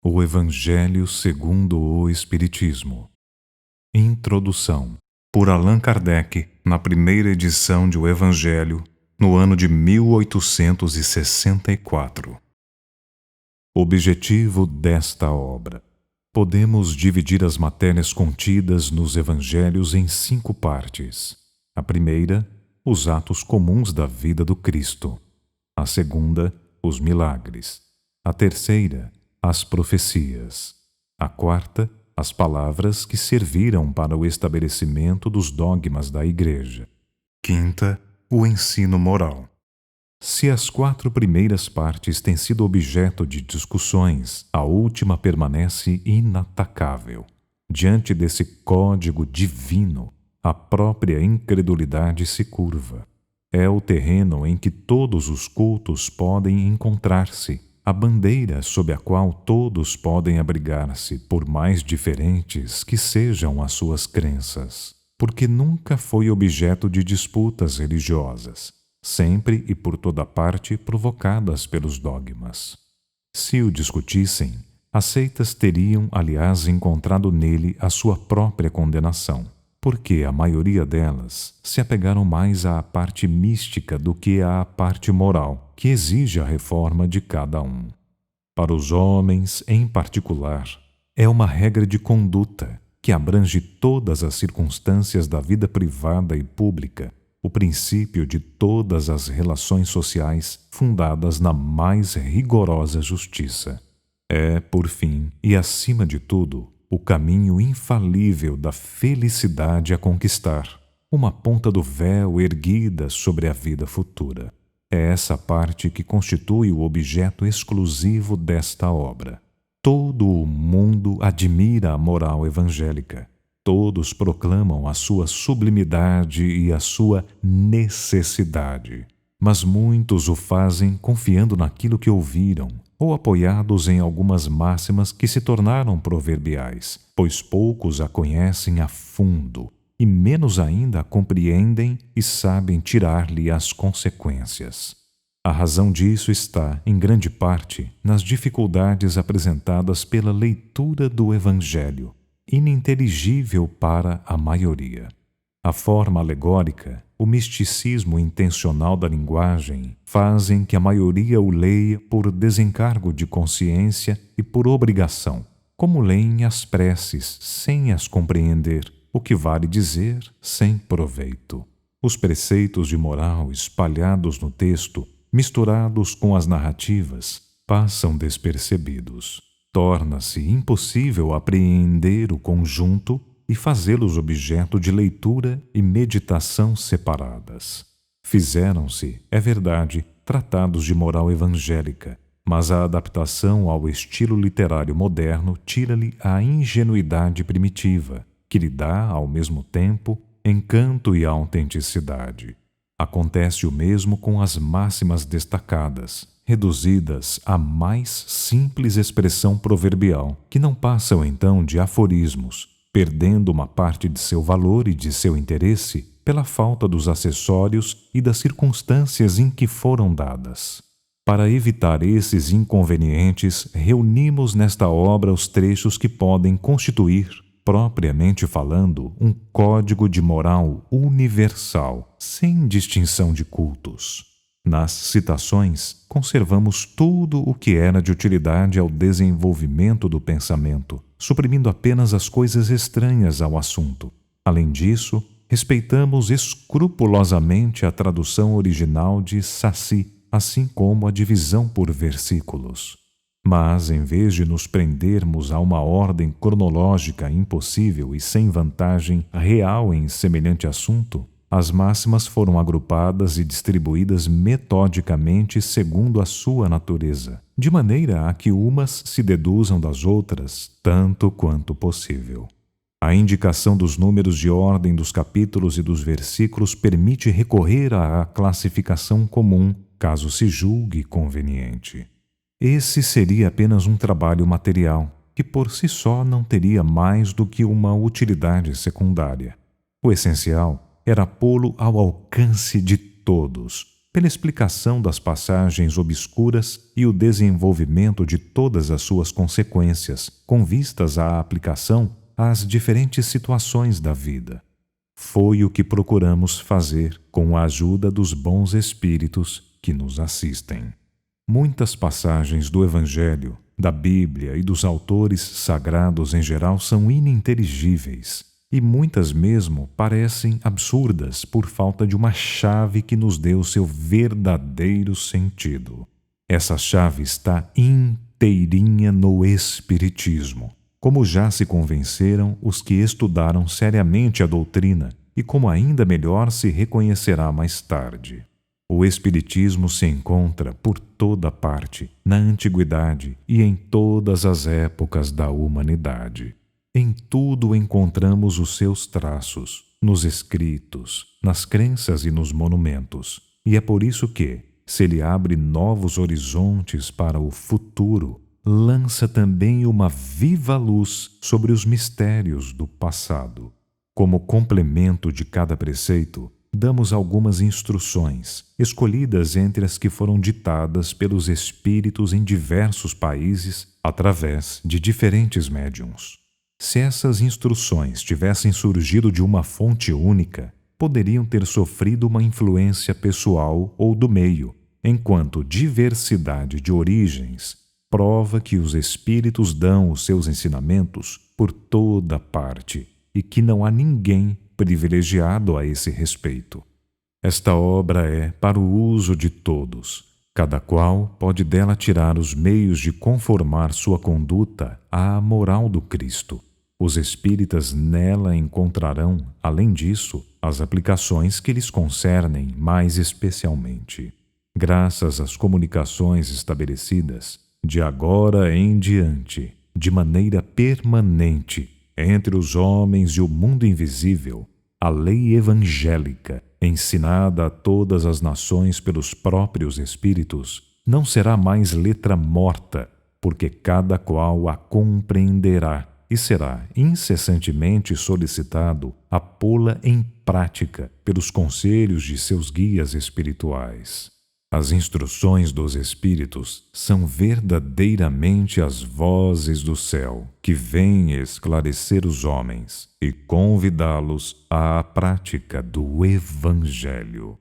O Evangelho segundo o Espiritismo. Introdução. Por Allan Kardec, na primeira edição de O Evangelho, no ano de 1864. Objetivo desta obra. Podemos dividir as matérias contidas nos Evangelhos em 5 partes. A primeira, os atos comuns da vida do Cristo. A segunda, os milagres. A terceira, as profecias. A quarta, as palavras que serviram para o estabelecimento dos dogmas da Igreja. Quinta, o ensino moral. Se as 4 primeiras partes têm sido objeto de discussões, a última permanece inatacável. Diante desse código divino, a própria incredulidade se curva. É o terreno em que todos os cultos podem encontrar-se, a bandeira sob a qual todos podem abrigar-se, por mais diferentes que sejam as suas crenças, porque nunca foi objeto de disputas religiosas, sempre e por toda parte provocadas pelos dogmas. Se o discutissem, as seitas teriam, aliás, encontrado nele a sua própria condenação, porque a maioria delas se apegaram mais à parte mística do que à parte moral, que exige a reforma de cada um. Para os homens, em particular, é uma regra de conduta que abrange todas as circunstâncias da vida privada e pública, o princípio de todas as relações sociais fundadas na mais rigorosa justiça. É, por fim, e acima de tudo, o caminho infalível da felicidade a conquistar, uma ponta do véu erguida sobre a vida futura. É essa parte que constitui o objeto exclusivo desta obra. Todo o mundo admira a moral evangélica. Todos proclamam a sua sublimidade e a sua necessidade. Mas muitos o fazem confiando naquilo que ouviram, ou apoiados em algumas máximas que se tornaram proverbiais, pois poucos a conhecem a fundo, e menos ainda a compreendem e sabem tirar-lhe as consequências. A razão disso está, em grande parte, nas dificuldades apresentadas pela leitura do Evangelho, ininteligível para a maioria. A forma alegórica, o misticismo intencional da linguagem fazem que a maioria o leia por desencargo de consciência e por obrigação, como leem as preces sem as compreender, o que vale dizer sem proveito. Os preceitos de moral espalhados no texto, misturados com as narrativas, passam despercebidos. Torna-se impossível apreender o conjunto e fazê-los objeto de leitura e meditação separadas. Fizeram-se, é verdade, tratados de moral evangélica, mas a adaptação ao estilo literário moderno tira-lhe a ingenuidade primitiva, que lhe dá, ao mesmo tempo, encanto e autenticidade. Acontece o mesmo com as máximas destacadas, reduzidas à mais simples expressão proverbial, que não passam então de aforismos, perdendo uma parte de seu valor e de seu interesse pela falta dos acessórios e das circunstâncias em que foram dadas. Para evitar esses inconvenientes, reunimos nesta obra os trechos que podem constituir, propriamente falando, um código de moral universal, sem distinção de cultos. Nas citações, conservamos tudo o que era de utilidade ao desenvolvimento do pensamento, suprimindo apenas as coisas estranhas ao assunto. Além disso, respeitamos escrupulosamente a tradução original de Sacy, assim como a divisão por versículos. Mas, em vez de nos prendermos a uma ordem cronológica impossível e sem vantagem real em semelhante assunto, as máximas foram agrupadas e distribuídas metodicamente segundo a sua natureza, de maneira a que umas se deduzam das outras tanto quanto possível. A indicação dos números de ordem dos capítulos e dos versículos permite recorrer à classificação comum, caso se julgue conveniente. Esse seria apenas um trabalho material, que por si só não teria mais do que uma utilidade secundária. O essencial era pô-lo ao alcance de todos, pela explicação das passagens obscuras e o desenvolvimento de todas as suas consequências, com vistas à aplicação às diferentes situações da vida. Foi o que procuramos fazer com a ajuda dos bons espíritos que nos assistem. Muitas passagens do Evangelho, da Bíblia e dos autores sagrados em geral são ininteligíveis, e muitas mesmo parecem absurdas por falta de uma chave que nos dê o seu verdadeiro sentido. Essa chave está inteirinha no Espiritismo, como já se convenceram os que estudaram seriamente a doutrina e como ainda melhor se reconhecerá mais tarde. O Espiritismo se encontra por toda parte, na antiguidade e em todas as épocas da humanidade. Em tudo encontramos os seus traços, nos escritos, nas crenças e nos monumentos. E é por isso que, se ele abre novos horizontes para o futuro, lança também uma viva luz sobre os mistérios do passado. Como complemento de cada preceito, damos algumas instruções, escolhidas entre as que foram ditadas pelos espíritos em diversos países através de diferentes médiuns. Se essas instruções tivessem surgido de uma fonte única, poderiam ter sofrido uma influência pessoal ou do meio, enquanto diversidade de origens prova que os espíritos dão os seus ensinamentos por toda parte e que não há ninguém privilegiado a esse respeito. Esta obra é para o uso de todos. Cada qual pode dela tirar os meios de conformar sua conduta à moral do Cristo. Os espíritas nela encontrarão, além disso, as aplicações que lhes concernem mais especialmente. Graças às comunicações estabelecidas, de agora em diante, de maneira permanente, entre os homens e o mundo invisível, a lei evangélica, ensinada a todas as nações pelos próprios espíritos, não será mais letra morta, porque cada qual a compreenderá e será incessantemente solicitado a pô-la em prática pelos conselhos de seus guias espirituais. As instruções dos espíritos são verdadeiramente as vozes do céu que vêm esclarecer os homens e convidá-los à prática do Evangelho.